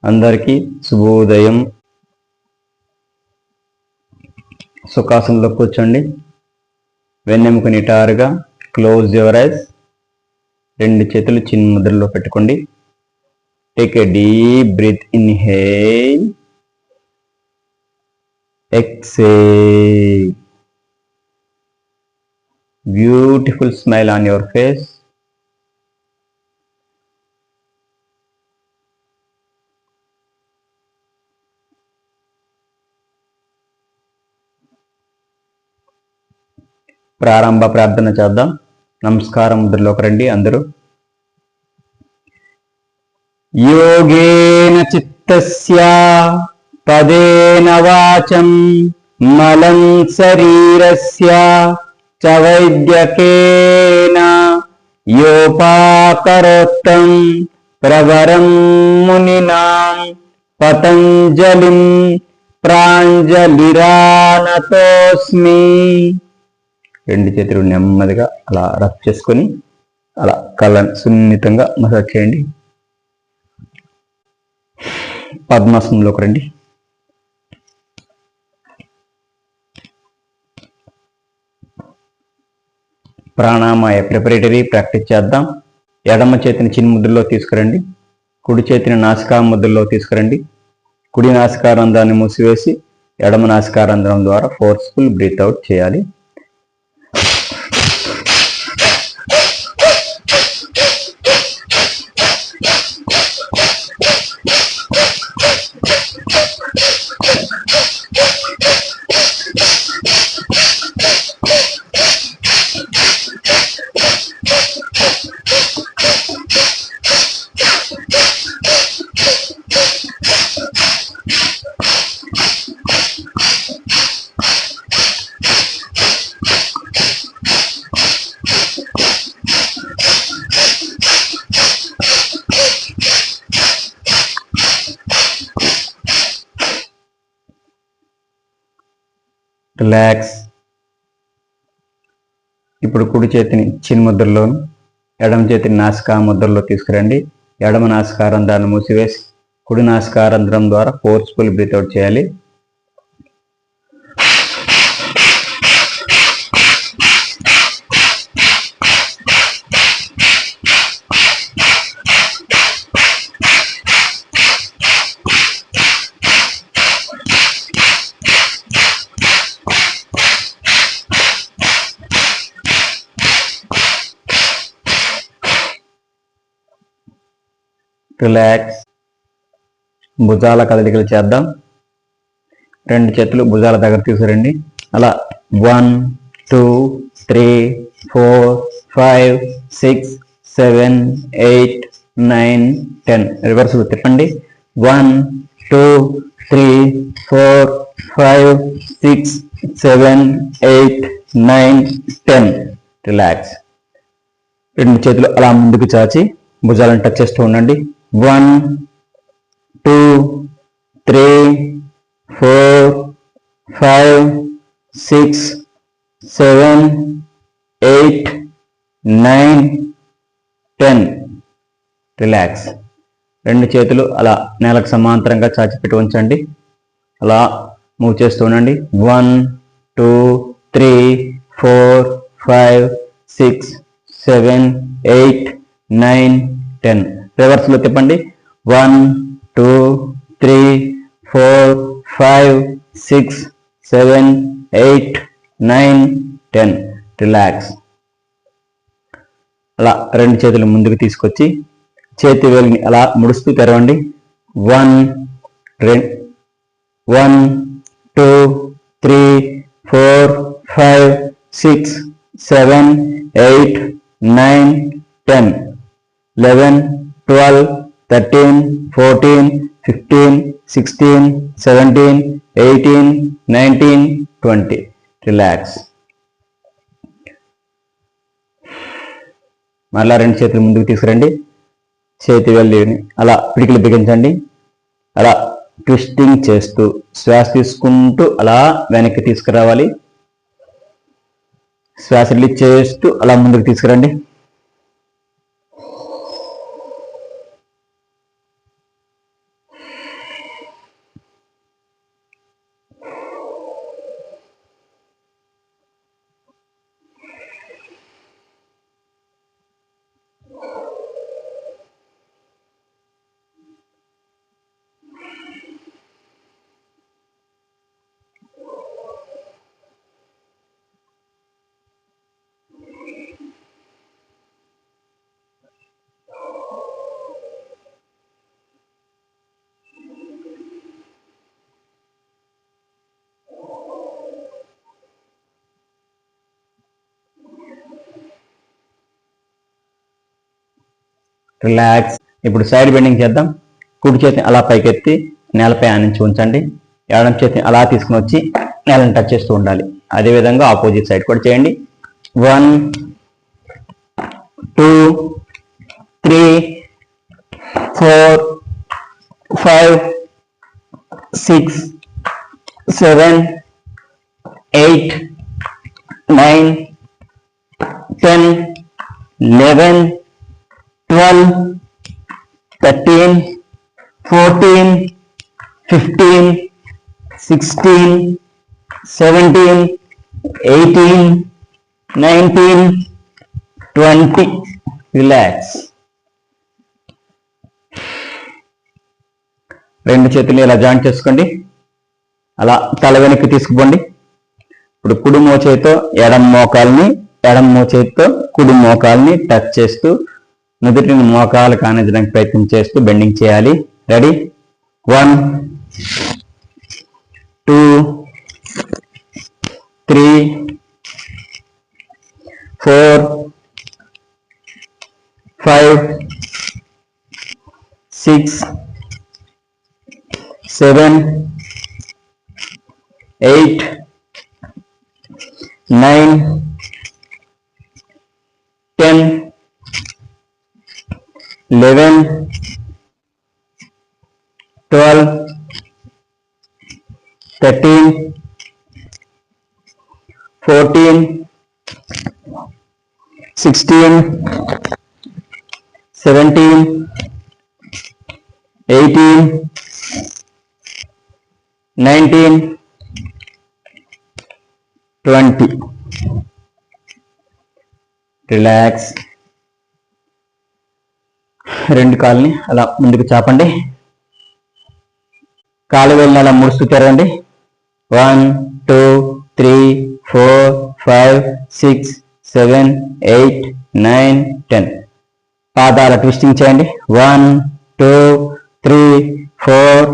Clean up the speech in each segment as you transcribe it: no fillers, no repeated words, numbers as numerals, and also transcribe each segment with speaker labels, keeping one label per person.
Speaker 1: అందరికీ శుభోదయం. సుఖాసనంలో కూర్చోండి. వెన్నెముక నిటారుగా, క్లోజ్ యువర్ ఐస్. రెండు చేతులు చిన్న ముద్రలో పెట్టుకోండి. Take a deep breath, inhale, exhale. Beautiful smile on your face. ప్రారంభ ప్రార్థన చేద్దాం. నమస్కారం ముద్రలోకి రండి అందరూ. యోగేన చిత్తస్య పదేన వాచం మలం శరీరస్య చ వైద్యకేన యోపాకరోత్తం ప్రవరం మునినాం పతంజలిం ప్రాంజలిరానతోస్మి. రెండు చేతులు నెమ్మదిగా అలా రబ్ చేసుకొని అలా కళ్ళను సున్నితంగా మసాజ్ చేయండి. పద్మాసనంలోకి రండి. ప్రాణాయామ ప్రిపరేటరీ ప్రాక్టీస్ చేద్దాం. ఎడమ చేతిని చిన్న ముద్రలో తీసుకురండి. కుడి చేతిని నాసికా ముద్రలో తీసుకురండి. కుడి నాసికారంధ్రాన్ని మూసివేసి ఎడమ నాసికారంధ్రం ద్వారా ఫోర్స్ఫుల్ బ్రీత్ అవుట్ చేయాలి. రిలాక్స్. ఇప్పుడు కుడి చేతిని చిన్న ముద్రలోను, ఎడమ చేతిని నాసికా ముద్రలో తీసుకురండి. ఎడమ నాసికారంధ్రాన్ని మూసివేసి కుడి నాసికారంధ్రం ద్వారా ఫోర్స్ఫుల్ బ్రీత్ అవుట్ చేయాలి. రిలాక్స్. భుజాల కదలికలు చేద్దాం. రెండు చేతులు భుజాల దగ్గర తీసుకురండి. అలా 1 2 3 4 5 6 7 8 9 10. రివర్స్లో తిప్పండి. 1 2 3 4 5 6 7 8 9 10. రిలాక్స్. రెండు చేతులు అలా ముందుకు చాచి భుజాలను టచ్ చేస్తూ ఉండండి. 1 2 3 4 5 6 7 8 9 10. రిలాక్స్. రెండు చేతులు అలా నేలకు సమాంతరంగా చాచిపెట్టి ఉంచండి. అలా మూవ్ చేస్తూ ఉండండి. 1 2 3 4 5 6 7 8 9 10. రివర్స్లో తిప్పండి. 1 2 3 4 5 6 7 8 9 10. రిలాక్స్. అలా రెండు చేతులు ముందుకు తీసుకొచ్చి చేతి వేలిని అలా ముడుస్తూ తెరవండి. 1 2 3 4 5 6 7 8 9 10 11 12 13 14 15 16 17 18 19 20. రిలాక్స్. మరలా రెండు చేతులు ముందుకు తీసుకురండి. చేతి వేళ్ళని అలా పిడికిలు బిగించండి. అలా ట్విస్టింగ్ చేస్తూ శ్వాస తీసుకుంటూ అలా వెనక్కి తీసుకురావాలి. శ్వాస రిలీజ్ చేస్తూ అలా ముందుకు తీసుకురండి. రిలాక్స్. ఇప్పుడు సైడ్ బెండింగ్ చేద్దాం. కుడి చేతిని అలా పైకెత్తి నేలపై ఆనించి ఉంచండి. ఎడమ చేతిని అలా తీసుకుని వచ్చి నేలను టచ్ చేస్తూ ఉండాలి. అదేవిధంగా ఆపోజిట్ సైడ్ కూడా చేయండి. 1 2 3 4 5 6 7 8 9 10 11 12 13 14 15 16 17 18 19 20. రిలాక్స్. రెండు చేతులు ఇలా జాయింట్ చేసుకోండి. అలా తల వెనక్కి తీసుకుపోండి. ఇప్పుడు కుడి మోచేతితో ఎడమ మోకాల్ని, ఎడమ మోచేతితో కుడి మోకాల్ని టచ్ చేస్తూ నుదుటిని మోకాలు కానించడానికి ప్రయత్నం చేస్తూ బెండింగ్ చేయాలి. రెడీ? 1 2 3 4 5 6 7 8 9 10 11 12 13 14 16 17 18 19 20. రిలాక్స్. రెండు కాళ్ళని అలా ముందుకు చాపండి. కాలు వెళ్ళిన అలా ముడుస్తూ తెరవండి. 1 2 3 4 5 6 7 8 9 10. పాదాల ట్విస్టింగ్ చేయండి. 1 2 3 4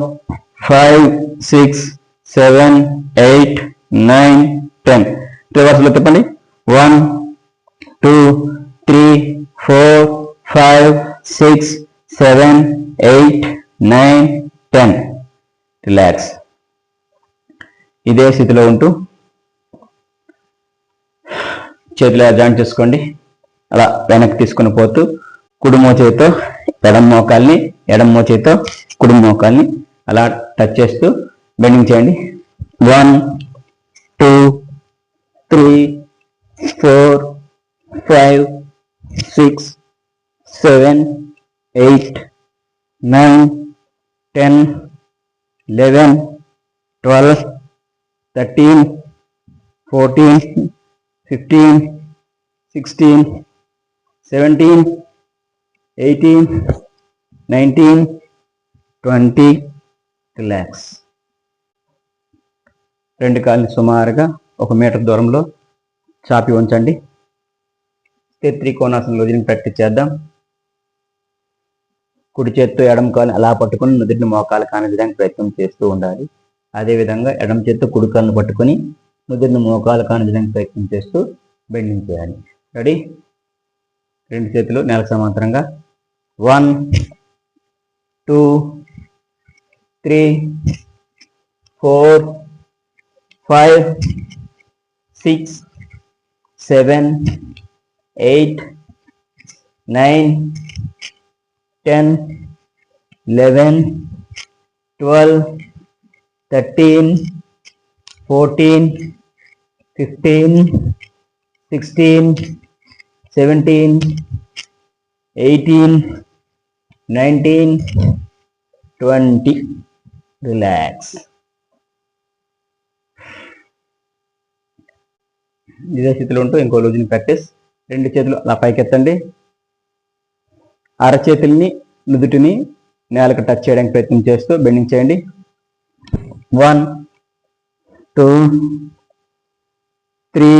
Speaker 1: 5 6 7 8 9 10. రివర్స్లో తిప్పండి. 1 2 3 4 5 6 7 8 9 10. రిలాక్స్. ఇదే స్థితిలో ఉంటూ చేతులు జాయింట్ చేసుకోండి. అలా వెనక్కి తీసుకుని పోతూ కుడి మోచేతితో ఎడమ మోకాల్ని, ఎడమ మోచేతితో కుడి మోకాల్ని అలా టచ్ చేస్తూ బెండింగ్ చేయండి. 1 2 3 4 5 6 7 8 9 10 11 12 13 14 15 16 17 18 19 20. రిలాక్స్. రెండు కాళ్ళని సుమారుగా 1 మీటర్ దూరంలో చాపి ఉంచండి. త్రికోణాసనంలో దీన్ని ప్రాక్టీస్ చేద్దాం. కుడి చేత్తో ఎడమ కాలుని అలా పట్టుకొని నుదుటిని మోకాలు కానించడానికి ప్రయత్నం చేస్తూ ఉండాలి. అదేవిధంగా ఎడమ చేత్తో కుడి కాలుని పట్టుకొని నుదుటిని మోకాలు కానించడానికి ప్రయత్నం చేస్తూ బెండింగ్ చేయాలి. రెడీ? రెండు చేతులు నేలకు సమాంతరంగా. 1 2 3 4 5 6 7 8 9 10 11 12 13 14 15 16 17 18 19 20. రిలాక్స్. ఇదే స్థితిలో ఉంటూ ఇంకో లూజింగ్ ప్రాక్టీస్. రెండు చేతులు అలా పైకెత్తండి. అరచేతుల్ని నుదుటిని నేలకు టచ్ చేయడానికి ప్రయత్నం చేస్తూ బెండింగ్ చేయండి. 1 2 3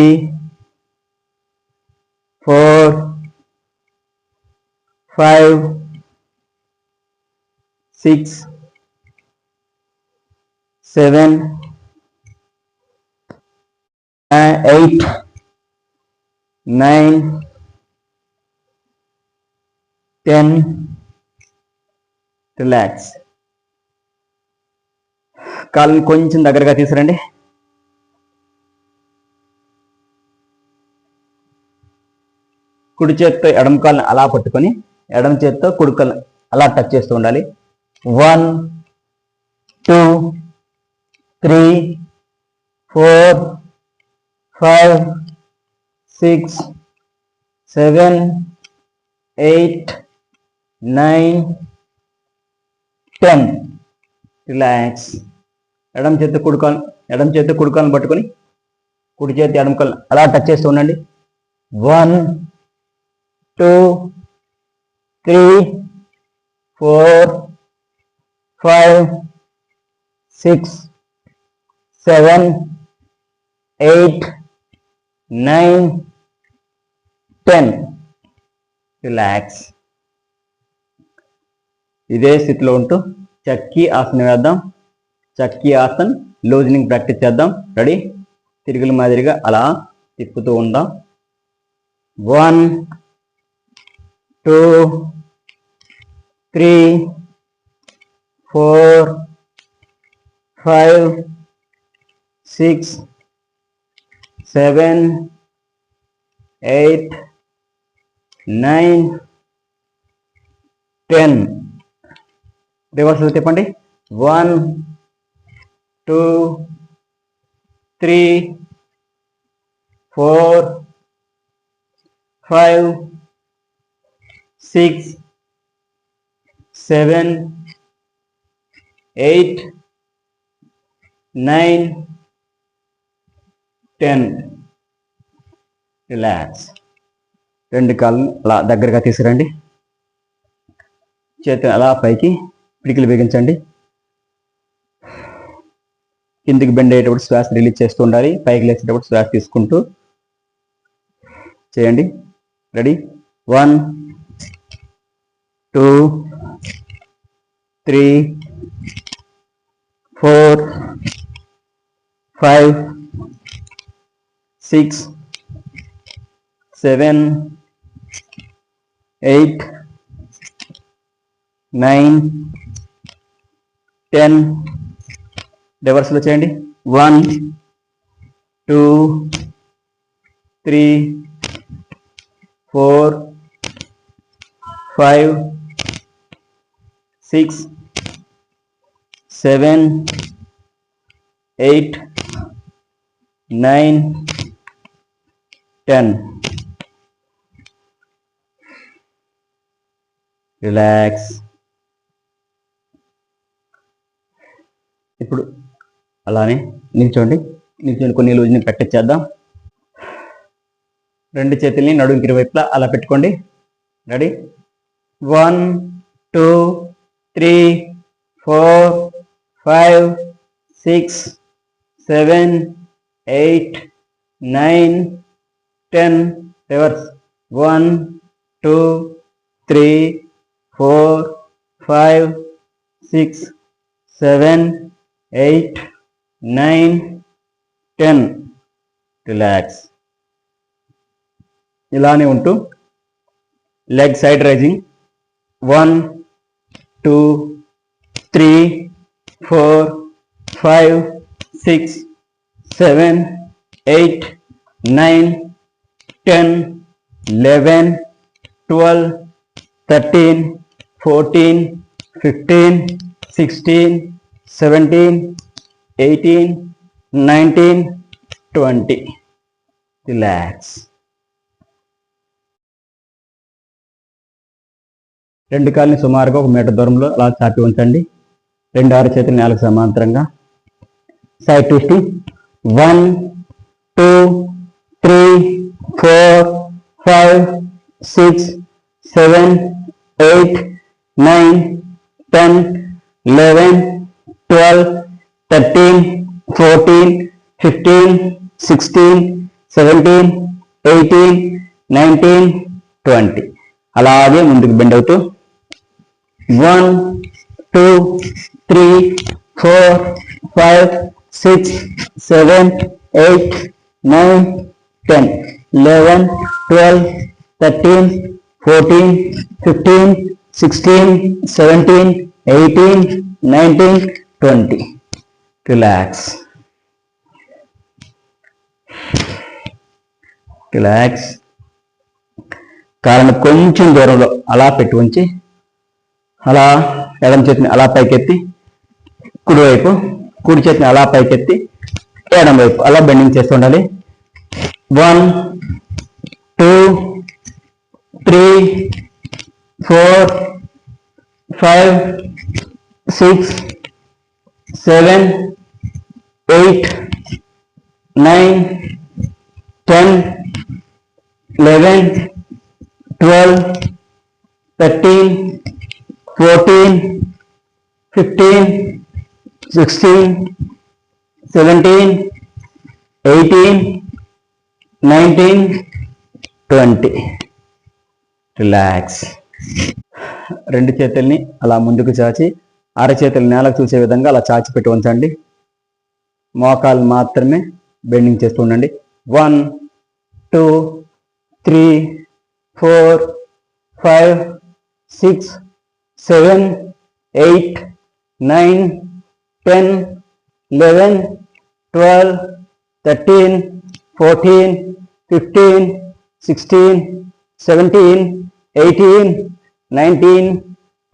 Speaker 1: 4 5 6 7 8 9 10. రిలాక్స్. కాళ్ళని కొంచెం దగ్గరగా తీసుకురండి. కుడి చేత్తో ఎడమ కాళ్ళని అలా పట్టుకొని ఎడమ చేత్తో కుడి కాళ్ళని అలా టచ్ చేస్తూ ఉండాలి. 1 2 3 4 5 6 7 8 9 10. రిలాక్స్. ఎడమ చేత్తో కుడి కాళ్ళని పట్టుకొని కుడి చేతి ఎడమ కాళ్ళని అలా టచ్ చేస్తూ ఉండండి. 1 2 3 4 5 6 7 8 9 10. రిలాక్స్. ఇదే స్థితిలో ఉంటూ చక్కీ ఆసనం వేద్దాం. చక్కీ ఆసన్ లూజనింగ్ ప్రాక్టీస్ చేద్దాం. రెడీ? తిరుగుల మాదిరిగా అలా తిప్పుతూ ఉందాం. 1 2 3 4 5 6 7 8 9 10. రివర్స్ తిప్పండి. 1 2 3 4 5 6 7 8 9 10. రిలాక్స్. రెండు కాళ్ళని అలా దగ్గరగా తీసుకురండి. చేతిని అలా పైకి పిడికిలు బిగించండి. కిందికి బెండ్ అయ్యేటప్పుడు శ్వాస రిలీజ్ చేస్తూ ఉండాలి. పైకి లేచేటప్పుడు శ్వాస తీసుకుంటూ చేయండి. రెడీ? 1 2 3 4 5 6 7 8 9 10. రివర్స్లో చేయండి. 1 2 3 4 5 6 7 8 9 10. రిలాక్స్. ఇప్పుడు అలానే నిల్చోండి. కొన్ని లూజ్ని ప్రాక్టీస్ చేద్దాం. రెండు చేతుల్ని నడుముకి ఇరువైపులా అలా పెట్టుకోండి. రెడీ? 1 2 3 4 5 6 7 8 9 10. రివర్స్. 1 2 3 4 5 6 7 8 9 10. రిలాక్స్. ఇలానే ఉంటూ లెగ్ సైడ్ రైజింగ్. 1 2 3 4 5 6 7 8 9 10 11 12 13 14 15 16 17 18 19 20. రిలాక్స్. రెండు కాళ్ళని సుమారుగా 1 మీటర్ దూరంలో అలా చాపి ఉంచండి. రెండు ఆరు చేతులు నేలకు సమాంతరంగా. Side twisting. 1 2 3 4 5 6 7 8 9 10 11 12 13 14 15 16 17 18 19 20. అలాగే ముందుకు బెండ్ అవుతూ 1 2 3 4 5 6 7 8 9 10 11 12 13 14, 15, 16, 17, 18, 19, 20. Relax. కాళ్ళను కొంచెం దూరంలో అలా పెట్టి ఉంచి అలా ఎడమ చేతిని అలా పైకెత్తి కుడివైపు, కుడి చేతిని అలా పైకెత్తి ఎడమ వైపు అలా బెండింగ్ చేస్తూ ఉండాలి. 1, 2, 3, 4, 5, 6, 7, 8, 9, 10, 11, 12, 13, 14, 15, 16, 17, 18, 19, 20. రిలాక్స్. రెండు చేతుల్ని అలా ముందుకు చాచి అరచేతులు నేలకు చూసే విధంగా అలా చాచి పెట్టి ఉంచండి. మోకాలు మాత్రమే బెండింగ్ చేస్తూ ఉండండి. 1, 2, 3, 4, 5, 6, 7, 8, 9, 10, 11, 12, 13, 14, 15, 16, 17, 18, 19,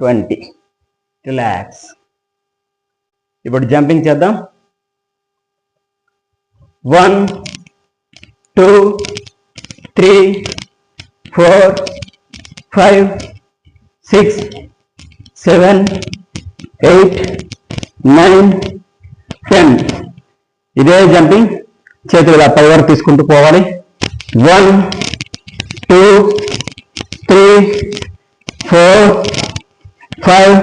Speaker 1: 20. రిలాక్స్. ఇప్పుడు జంపింగ్ చేద్దాం. 1, 2, 3, 4, 5, 6, 7, 8, 9, 10. ఇదే జంపింగ్ చేతులు ఇలా పై వరకు తీసుకుంటూ పోవాలి. 1, 2, 3, 4, 5,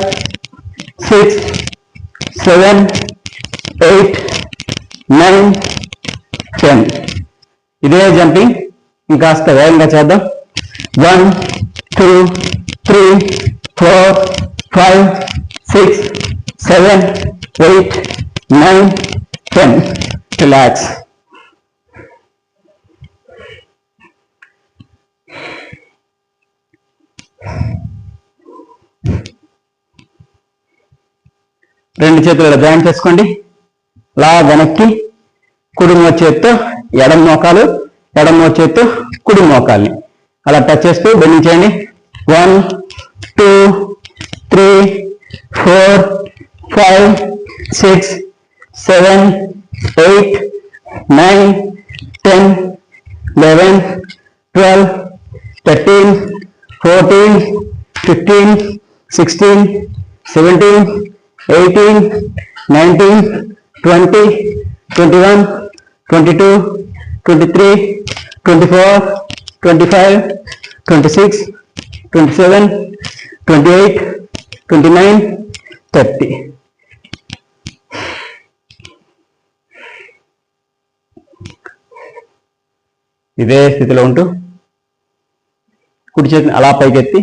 Speaker 1: 6, 7, 8, 9, 10. ఇదే జంపింగ్ ఇంకాస్త వేగంగా చేద్దాం. 1, 2, 3, 4, 5, 6, 7, 8, 9, 10. రిలాక్స్. రెండు చేతులు జాయింట్ చేసుకోండి. లా వెనక్కి కుడి మోచేత్తో ఎడమ మోకాలు, ఎడమ మోచేత్తో కుడి మోకాల్ని అలా టచ్ చేస్తూ బెండింగ్ చేయండి. 1, 2, 3, 4, 5, 6, 7, 8, 9, 10, 11, 12, 13, 14, 15, 16, 17, 18, 19, 20, 21, 22, 23, 24, 25, 26, 27, 28, 29, 30. ఇదే స్థితిలో ఉంటూ కుడి చేతిని అలా పైకెత్తి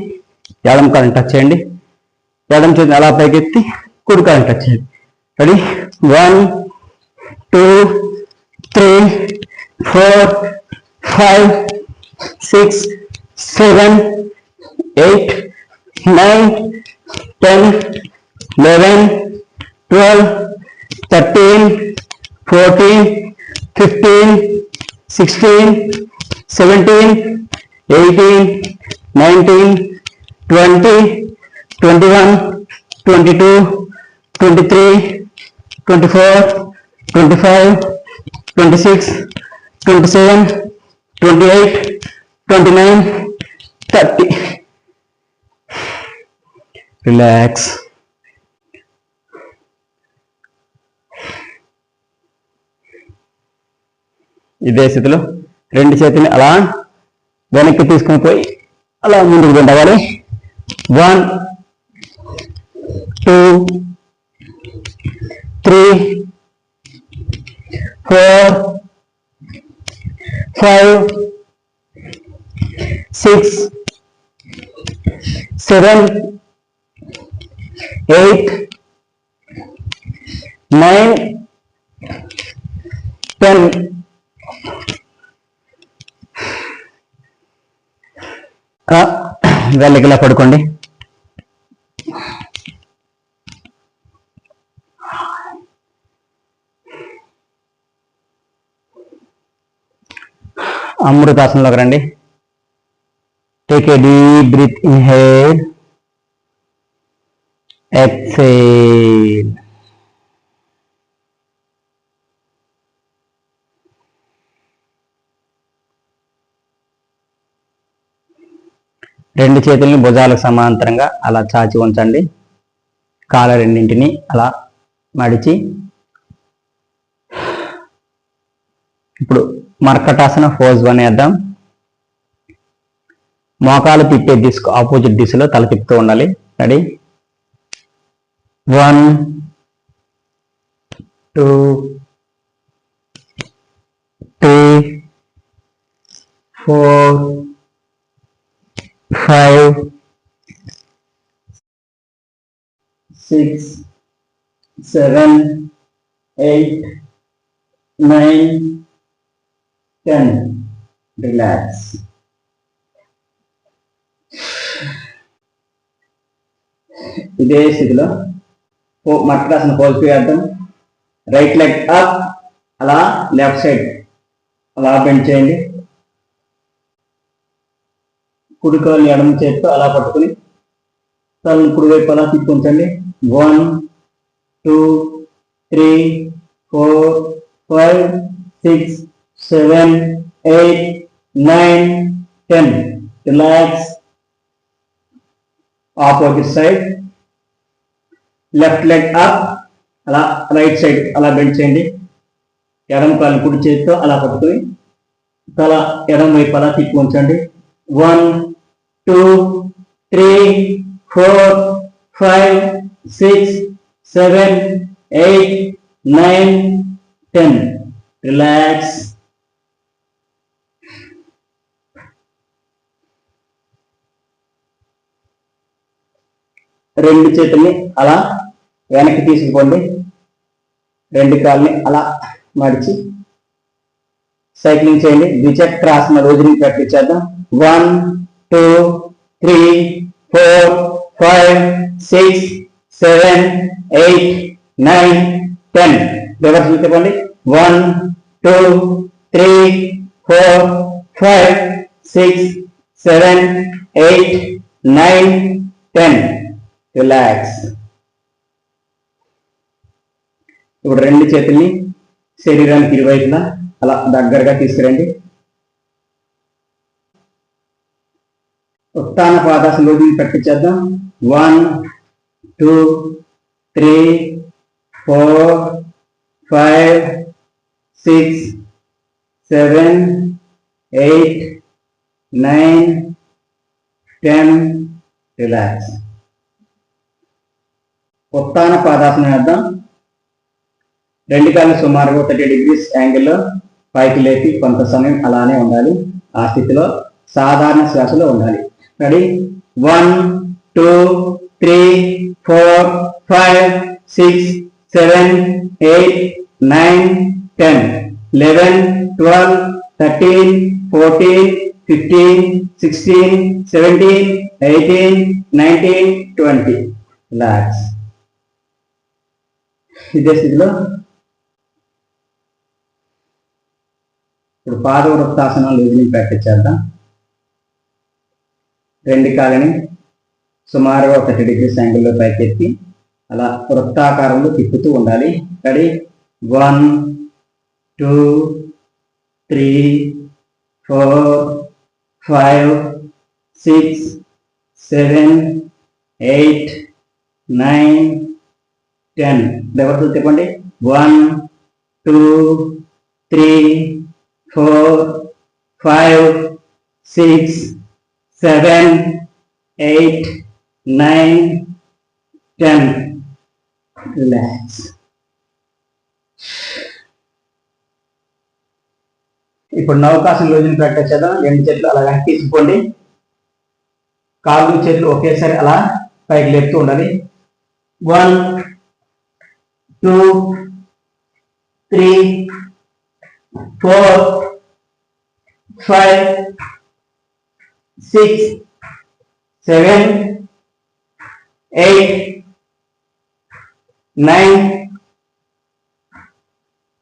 Speaker 1: ఎడమ కాళ్ళని టచ్ చేయండి. ఎడమ చేతిని అలా పైకెత్తి కుడి కాళ్ళని టచ్ చేయండి. రెడీ? 1, 2, 3, 4, 5, 6, 7, 8, 9, 10, 11, 12, 13, 14, 15, 16, 17, 18, 19, 20, 21, 22, 23, 24, 25, 26, 27, 28, 29, 30. రిలాక్స్. ఇదే స్థితిలో రెండు చేతిని అలా వెనక్కి తీసుకుని పోయి అలా ముందుకు దిండవాలి. 1, 2, 3, 4, 5, 6, 7, 8, 9, 10. వెళ్ళకిలా పడుకోండి. అమృతాసనంలోకి రండి. Take a deep breath, inhale, exhale. రెండు చేతుల్ని భుజాలకు సమాంతరంగా అలా చాచి ఉంచండి. కాళ్ళ రెండింటిని అలా మడిచి ఇప్పుడు మర్కటాసన ఫోజ్ 1 వేద్దాం. మోకాలు తిప్పే దిశకు ఆపోజిట్ దిశలో తల తిప్పుతూ ఉండాలి. రెడీ? 1 2 3 4 5 6 7 8 9 10. రిలాక్స్. ఇదే స్థితిలో మర్కటాసన పోజ్ 2 వేద్దాం. రైట్ లెగ్ అప్, అలా లెఫ్ట్ సైడ్ అలా బెండ్ చేయండి. కుడి కాలు ఎడమ చేతితో అలా పట్టుకుని తలను కుడి వైపు అలా తిప్పుకుంటండి. 1 2 3 4 5 6 7 8 9 10. Relax. Opposite side. Left leg up, అలా రైట్ సైడ్ అలా బెండ్ చేయండి. ఎడమ కాలు కుడి చేతితో అలా పట్టుకుని తల ఎడమ వైపు అలా తిప్పి ఉంచండి. 1 2 3 4 5 6 7 8 9 10. రిలాక్స్. రెండు చేతుల్ని అలా వెనక్కి తీసుకుపోండి. రెండు కాళ్ళని అలా మడిచి సైక్లింగ్ చేయండి. ద్విచక్రాసన రోజుని ప్రాక్టీస్ చేద్దాం. 1 2 3 4 5 6 7 8 9 10. రివర్స్ చెప్పండి. 1 2 3 4 5 6 7 8 9 10. రిలాక్స్. ఇప్పుడు రెండు చేతుల్ని శరీరానికి ఇరువైపులా అలా దగ్గరగా తీసుకురండి. ఉత్తాన పాదాసన రోజుని ప్రాక్టీస్ చేద్దాం. 1 2 3 4 5 6 7 8 9 10. రిలాక్స్. ఉత్తాన పాదాసన వేద్దాం. రెండు కాళ్ళు సుమారుగా 30 degrees యాంగిల్లో పైకి లేపి కొంత సమయం అలానే ఉండాలి. ఆ స్థితిలో సాధారణ శ్వాసలో ఉండాలి. రెడీ? 1 2 3 4 5 6 7 8 9 10 11 12 13 14 15 16 17 18 19 20. రిలాక్స్. ఇదే స్థితిలో ఇప్పుడు పాదవృత్తాసనం రోజుని ప్రాక్టీస్ చేద్దాం. రెండు కాళ్ళని సుమారుగా 30 degrees యాంగిల్లో పైకెత్తి అలా వృత్తాకారంలో తిప్పుతూ ఉండాలి. రెడీ? 1 2 3 4 5 6 7 8 9 10. రివర్స్ చెప్పండి. 1 2 3 4 5 6 7 8 9 10. రిలాక్స్. ఇప్పుడు నవకాశం రోజుని ప్రాక్టీస్ చేద్దాం. రెండు చేతులు అలా తీసుకోండి. కాళ్ళు చేతులు ఒకేసారి అలా పైకి లేపుతూ ఉండాలి. 1 2 3 4 5 6 7, 8, 9,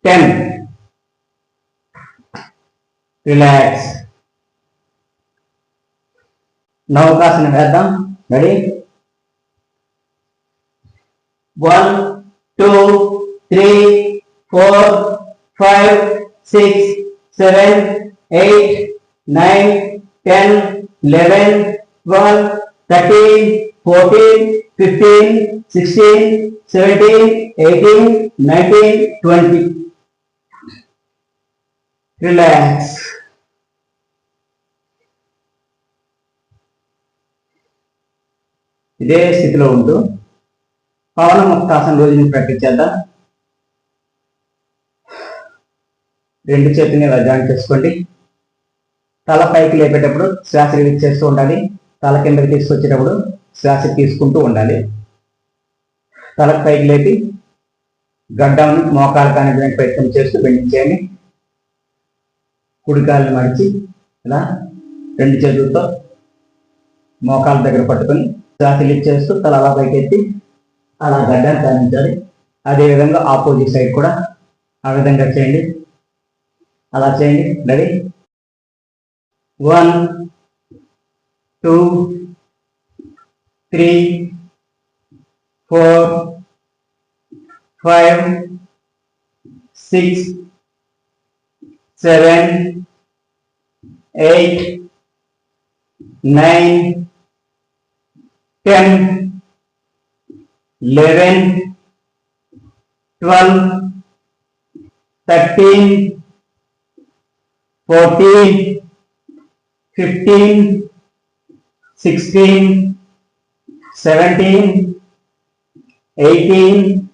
Speaker 1: 10. Relax. Navakasana vedam. Ready? 1, 2, 3, 4, 5, 6, 7, 8, 9, 10, 11, 12, 13, 14, 15, 16, 17, 18, 19, 20. Relax. ఇదే స్థితిలో ఉంటూ పవన ముక్తాసన రోజుని ప్రాక్టీస్ చేద్దాం. రెండు చేతుల్ని ఇలా జాయింట్ చేసుకోండి. తల పైకి లేపేటప్పుడు శ్వాస రిలీజ్ చేస్తూ ఉండాలి. తల కిందకి తీసుకొచ్చేటప్పుడు శ్వాస తీసుకుంటూ ఉండాలి. తల పైకి లేపి గడ్డాన్ని మోకాలు కానివ్వడానికి ప్రయత్నం చేస్తూ బెండింగ్ చేయండి. కుడికాలను మడిచి ఇలా రెండు చేతులతో మోకాల దగ్గర పట్టుకొని శ్వాస రిలీజ్ చేస్తూ తల అలా పైకి ఎత్తి అలా గడ్డాన్ని కానించాలి. అదేవిధంగా ఆపోజిట్ సైడ్ కూడా ఆ విధంగా చేయండి. అలా చేయండి. రెడీ? 1, 2, 3, 4, 5, 6, 7, 8, 9, 10, 11, 12, 13, 14, 15, 16, 17, 18,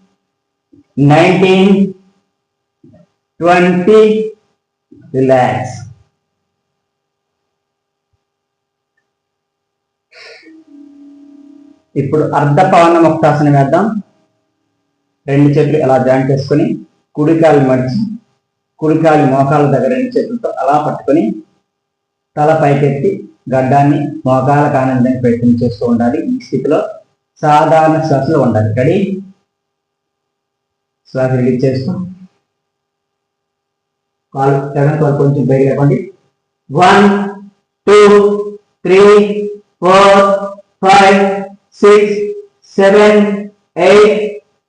Speaker 1: 19, 20. Relax. ఇప్పుడు అర్ధ పవన ముక్తాసనం వేద్దాం. రెండు చేతులు అలా జాయింట్ చేసుకొని కుడికాలు మడిచి కుడికాలు మోకాల దగ్గర రెండు చేతులతో అలా పట్టుకొని తల పైకెత్తి గడ్డాన్ని మోకాల కానందని ప్రయత్నం చేస్తూ ఉండాలి. ఈ స్థితిలో సాధారణ శ్వాసలో ఉండాలి. రెడీ? శ్వాస రిలీజ్ చేస్తూ కాలు కొంచెం పైకి లేపండి. 1, 2, 3, 4, 5, 6, 7, 8,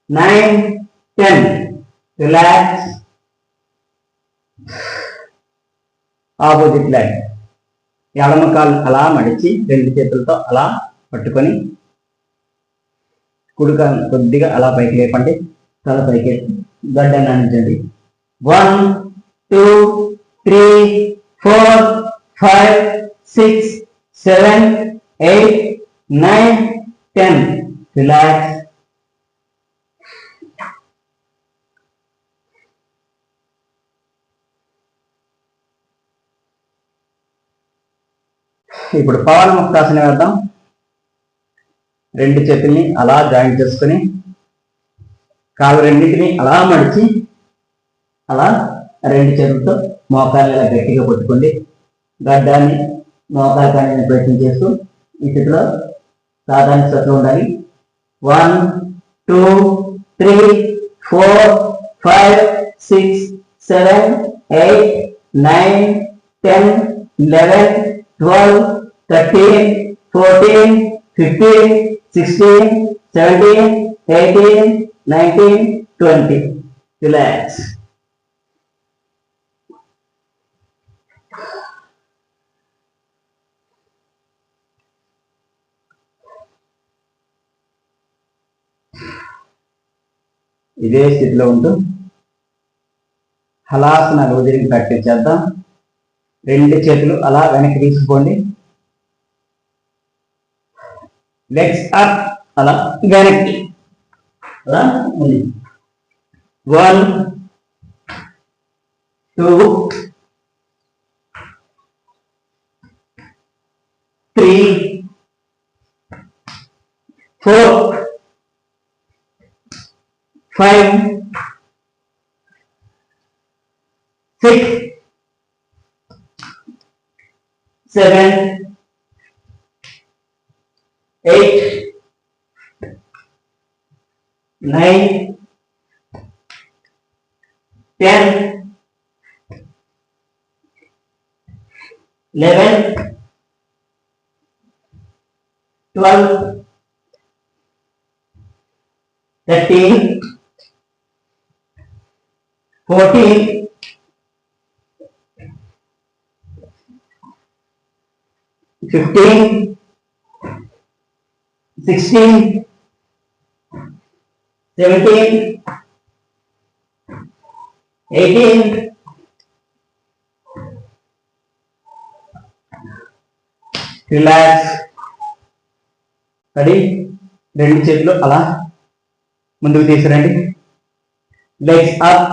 Speaker 1: 9, 10. Relax. Opposite leg. ఎడమ కాలు అలా మడిచి రెండు చేతులతో అలా పట్టుకొని కుడికాలు కొద్దిగా అలా పైకి లేపండి. తల పైకి గడ్డని అందించండి. 1, 2, 3, 4, 5, 6, 7, 8, 9, 10. Relax. ఇప్పుడు పవన ముక్తాసన వేద్దాం. రెండు చేతుల్ని అలా జాయింట్ చేసుకొని కాలు రెండింటిని అలా మడిచి అలా రెండు చేతులతో మోకాలు ఇలా గట్టిగా పట్టుకోండి. గడ్డాన్ని మోకాలు కానీ ప్రయత్నం చేస్తూ ఈ స్థితిలో సాధారణ స్థితిలో ఉండాలి. 1, 2, 3, 4, 5, 6, 7, 8, 9, 10, 11, 12, 13, 14, 15, 16, 17, 18, 19, 20. Relax. ఇదే స్థితిలో ఉంటూ హలాసన రోజుకి ప్రాక్టీస్ చేద్దాం. రెండు చేతులు అలా వెనక్కి తీసుకోండి. లెగ్స్ అప్, అలా వెనక్కి అలా 1, 2, 3, 4, 5, 6, 7, 9, 10, 11, 12, 13, 14, 15, 16, 17, 18, రిలాక్స్. రెడీ? రెండు చేతులు అలా ముందుకు తీసుకురండి. లెగ్స్ అప్,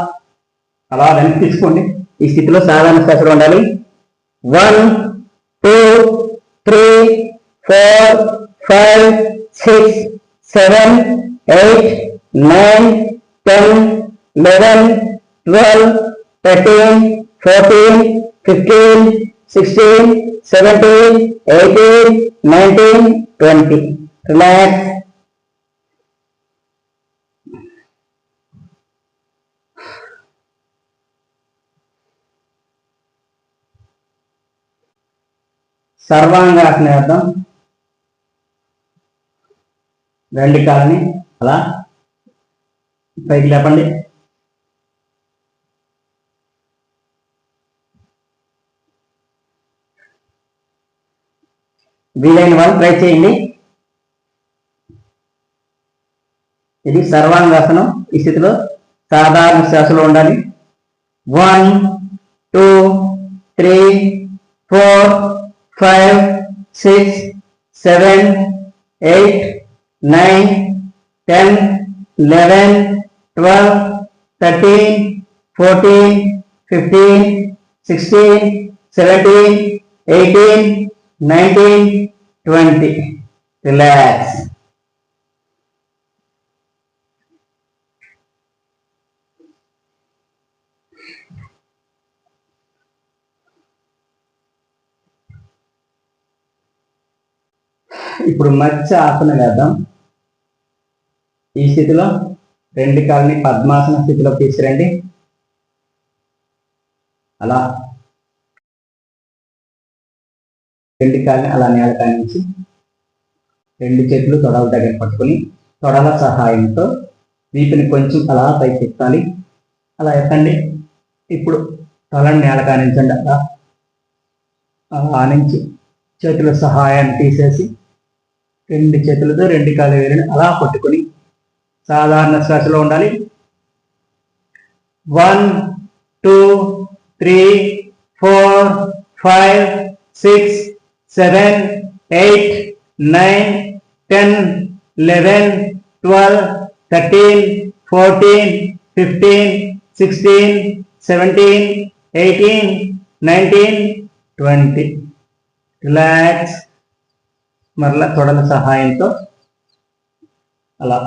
Speaker 1: అలా వెనక్కి తీసుకోండి. ఈ స్థితిలో సాధారణ శ్వాసలో ఉండాలి. 1, 2, 3, 4, 5, 6, 7, 8, 9, 10, 11, 12, 13, 14, 15, 16, 17, 18, 19, 20. రిలాక్స్. సర్వాంగాసన వేద్దాం. రెండు కాళ్ళని అలా పైకి లేపండి. వీలైన వాళ్ళు ట్రై చేయండి. ఇది సర్వాంగాసనం. ఈ స్థితిలో సాధారణ శ్వాసలో ఉండాలి. 1, 2, 3, 4, 5, 6, 7, 8, 9, 10, 11, 12, 13, 14, 15, 16, 17, 18, 19, 20. రిలాక్స్. ఇప్పుడు మత్స్య ఆసనం వేద్దాం. ఈ స్థితిలో రెండు కాళ్ళని పద్మాసన స్థితిలో తీసుకురండి. అలా రెండు కాళ్ళని అలా నేల కానించి రెండు చేతులు తొడల దగ్గర పట్టుకుని తొడల సహాయంతో వీపుని కొంచెం అలా పైకి ఎత్తాలి. అలా ఎత్తండి. ఇప్పుడు తలని నేల కానించండి. అలా అలా నుంచి చేతుల సహాయాన్ని తీసేసి రెండు చేతులతో రెండు కాళ్ళ వేలిని అలా పట్టుకొని సాధారణ శ్వాసలో ఉండాలి. 1, 2, 3, 4, 5, 6, 7, 8, 9, 10, 11, 12, 13, 14, 15, 16, 17, 18, 19, 20. రిలాక్స్. మరలా తొడల సహాయంతో అలా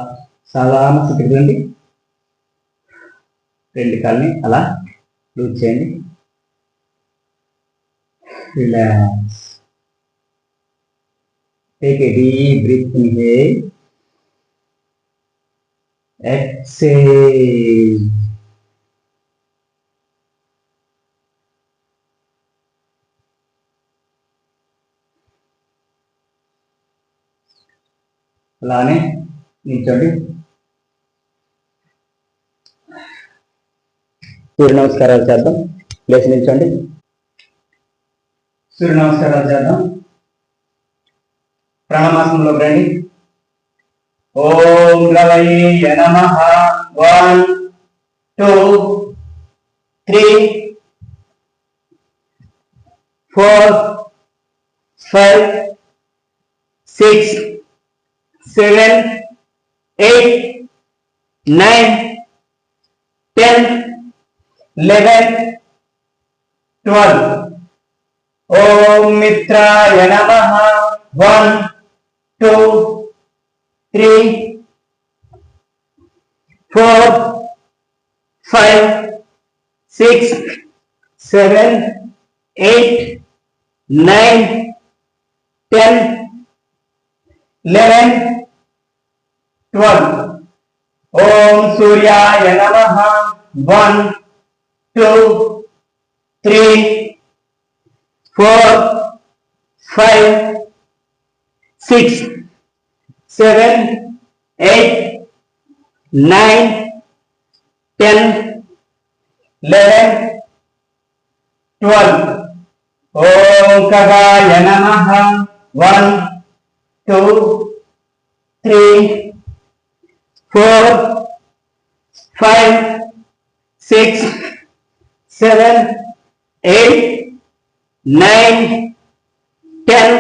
Speaker 1: సాధారణ స్థితికి రండి. రెండు కాళ్ళని అలా లూజ్ చేయండి. Relax. Take a deep breath. Inhale, exhale. అలానే నిల్చోండి. సూర్య నమస్కారాలు చేద్దాం. లేచి నిల్చోండి. సూర్య నమస్కారాలు చేద్దాం. ప్రాణాయామంలోకి రండి. ఓం రవయ్య నమః. 1, 2, 3, 4, 5, 6, 7, 8, 9, 10, 11, 12. ఓం మిత్రాయ నమః. 1, 2, 3, 4, 5, 6, 7, 8, 9, 10, 11, 12. ఓం సూర్యాయ నమః. 1 2 3 4 5 6 7 8 9 10 11 12. ఓం ఖగాయ నమః. 1 2 3 4 5 6 7 8 9 10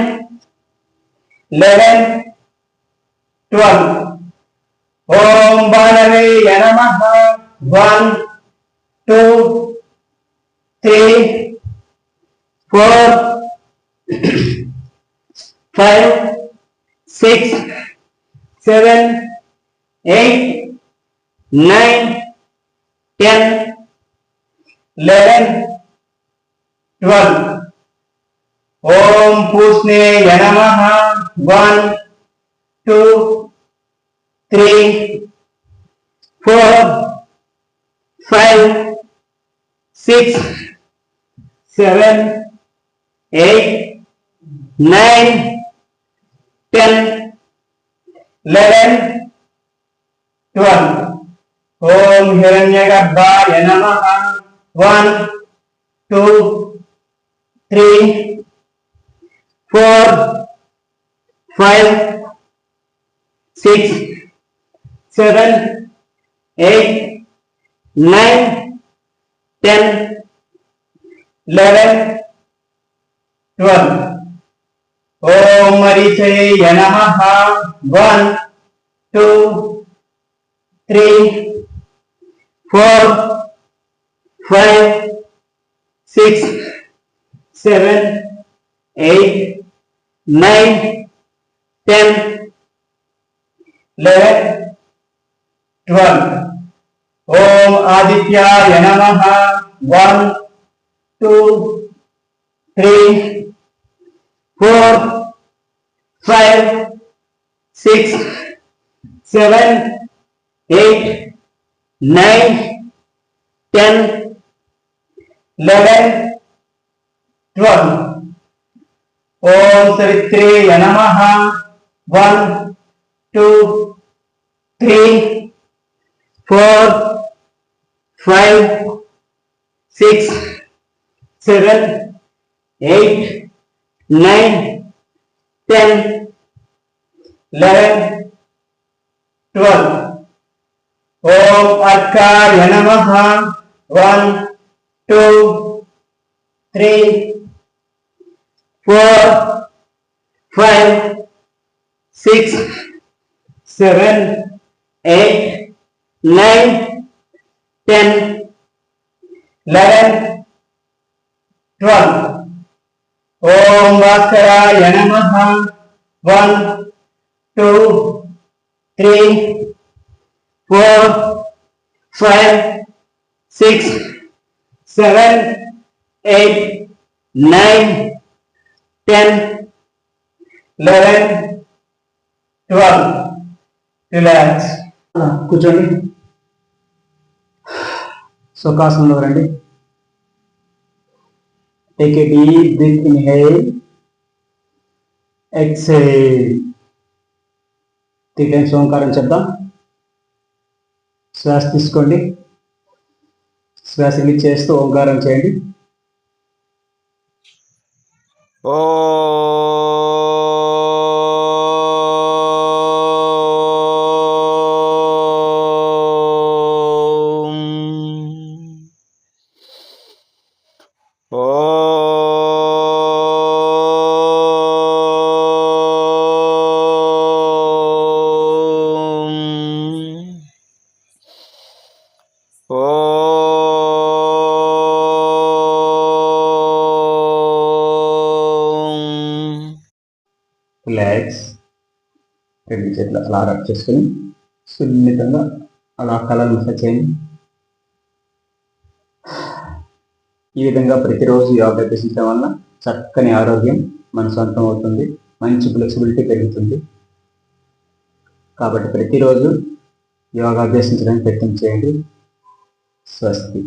Speaker 1: 11 12. ఓం బాణవే నమః. 1 2 3 4 5 6 7 8 9 10 11 12. ఓం పూష్ణే నమః. 1 2 3 4 5 6 7 8 9 10 11 12. ఓం హిరణ్యగర్భాయ నమః. 1 2 3 4 5 6 7 8 9 10 11 12. ఓం మరీచయ నమః. 1 2 3 4 5 6 7 8 9 10 11 12. ఓం ఆదిత్యాయ నమః. 1 2 3 4 5 6 7 8 9 10 11 12. ఓం సవిత్రేయ నమః. 1 2 3 4 5 6 7 8 9 10 11 12. ఓం అర్కాయ నమః. 1 2 3 4 5 6 7 8 9 10 11 12. ఓం భాస్కరాయ నమః. 1 2 3 4 5 6 7 8 9 10 11 12. రిలాక్స్. కూర్చోండి. సుఖాసనంలో రండి. Take a deep breath, inhale, exhale. 3 times ఓంకారం చెప్దాం. శ్వాస తీసుకోండి. శ్వాస రిలీజ్ చేస్తూ ఓంకారం చేయండి. రిలాక్స్. 2 చేతులు అలా రబ్ చేసుకుని సున్నితంగా అలా కళ్ళను మసాజ్ చేయండి. ఈ విధంగా ప్రతిరోజు యోగా అభ్యసించడం వల్ల చక్కని ఆరోగ్యం మన సొంతం అవుతుంది, మంచి ఫ్లెక్సిబిలిటీ పెరుగుతుంది. కాబట్టి ప్రతిరోజు యోగా అభ్యసించడానికి ప్రయత్నం చేయండి. స్వస్తి.